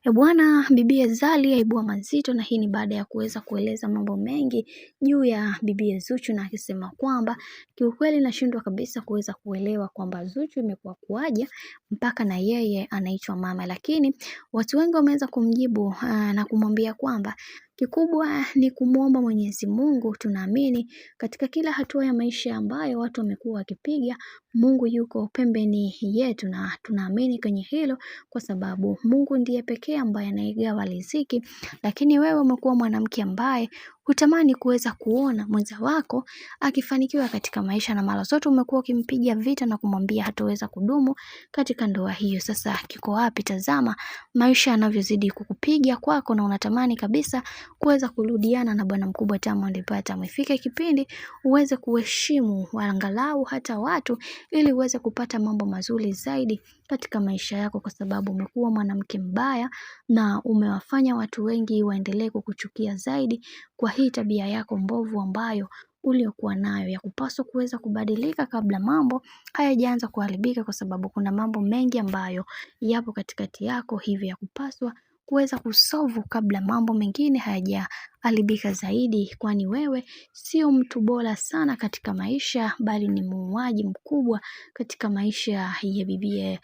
Bwana Bibiye Zari aibua mazito, na hii ni baada ya kuweza kueleza mambo mengi juu ya Bibiye Zuchu, na akisema kwamba kiukweli nashindwa kabisa kuweza kuelewa kwamba Zuchu imekuwa kuaje mpaka na yeye anaitwa mama. Lakini watu wengi wameweza kumjibu na kumwambia kwamba kikubwa ni kumuomba Mwenyezi Mungu. Tunaamini katika kila hatua ya maisha ambayo watu wamekuwa wakipiga, Mungu yuko pembeni yetu, na tunaamini kwenye hilo kwa sababu Mungu ndiye pekee ambaye anaigawa riziki. Lakini wewe umekuwa mwanamke ambaye hutamani kuweza kuona mwenza wako akifanikiwa katika maisha, na mara zote umekuwa ukimpiga vita na kumwambia hataweza kudumu katika ndoa hiyo. Sasa kiko wapi? Tazama maisha yanavyozidi kukupiga kwako, na unatamani kabisa kuweza kurudiana na bwana mkubwa Diamond Platnumz. Ifike kipindi uweze kuheshimu angalau hata watu, ili uweze kupata mambo mazuri zaidi katika maisha yako, kwa sababu umekuwa mwanamke mbaya na umewafanya watu wengi waendelee kukuchukia zaidi kwa hii tabia yako mbovu ambayo uliokuwa nayo, ya kupaswa kuweza kubadilika kabla mambo hayajaanza kuharibika, kwa sababu kuna mambo mengi ambayo yapo katikati yako, hivi ya kupaswa kuweza kusolve kabla mambo mengine hayajaharibika zaidi, kwani wewe sio mtu bora sana katika maisha, bali ni muuaji mkubwa katika maisha ya Bibiye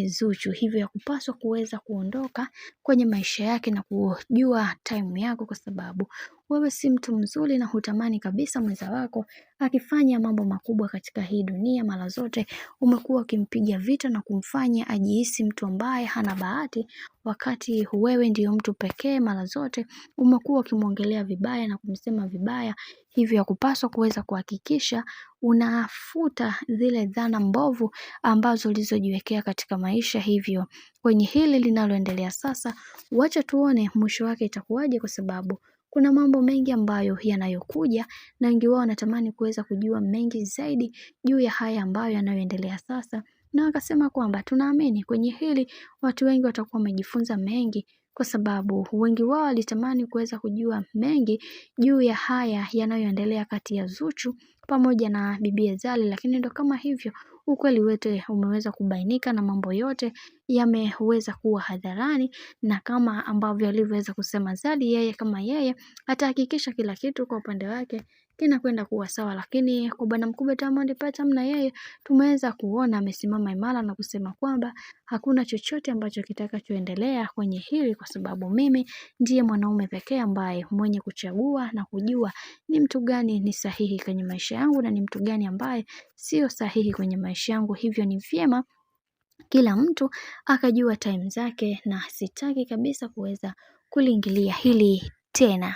Zuchu. Hivyo ya kupaswa kuweza kuondoka kwenye maisha yake na kujua time yako, kwa sababu wewe si mtu mzuri na hutamani kabisa mwenza wako akifanya mambo makubwa katika hii dunia. Mara zote umekuwa ukimpiga vita na kumfanya ajihisi mtu ambaye hana bahati, wakati wewe ndio mtu pekee. Mara zote umekuwa ukimwongelea vibaya na kumsema vibaya, hivyo ya kupaswa kuweza kuhakikisha unafuta zile dhana mbovu ambazo ulizojiwekea katika maisha. Hivyo kwenye hili linaloendelea sasa, wacha tuone mwisho wake itakuwaje, kwa sababu kuna mambo mengi ambayo yanayokuja, na wengi wao wanatamani kuweza kujua mengi zaidi juu ya haya ambayo yanayoendelea sasa. Na wakasema kwamba tunaamini kwenye hili watu wengi watakuwa wamejifunza mengi, kwa sababu wengi wao walitamani kuweza kujua mengi juu ya haya yanayoendelea kati ya Zuchu pamoja na Bibiye Zari. Lakini ndo kama hivyo, ukweli wote umeweza kubainika na mambo yote yameweza kuwa hadharani, na kama ambavyo alivyoweza kusema Zari, yeye kama yeye atahakikisha kila kitu kwa upande wake kinakwenda kuwa sawa. Lakini kwa bwana mkubwa Diamond Platnumz, na yeye tumeweza kuona amesimama imara na kusema kwamba hakuna chochote ambacho kitakachoendelea kwenye hili, kwa sababu mimi ndiye mwanaume pekee ambaye mwenye kuchagua na kujua ni mtu gani ni sahihi kwenye maisha yangu na ni mtu gani ambaye sio sahihi kwenye maisha yangu. Hivyo ni vyema kila mtu akajua time zake, na sitaki kabisa kuweza kuliingilia hili tena.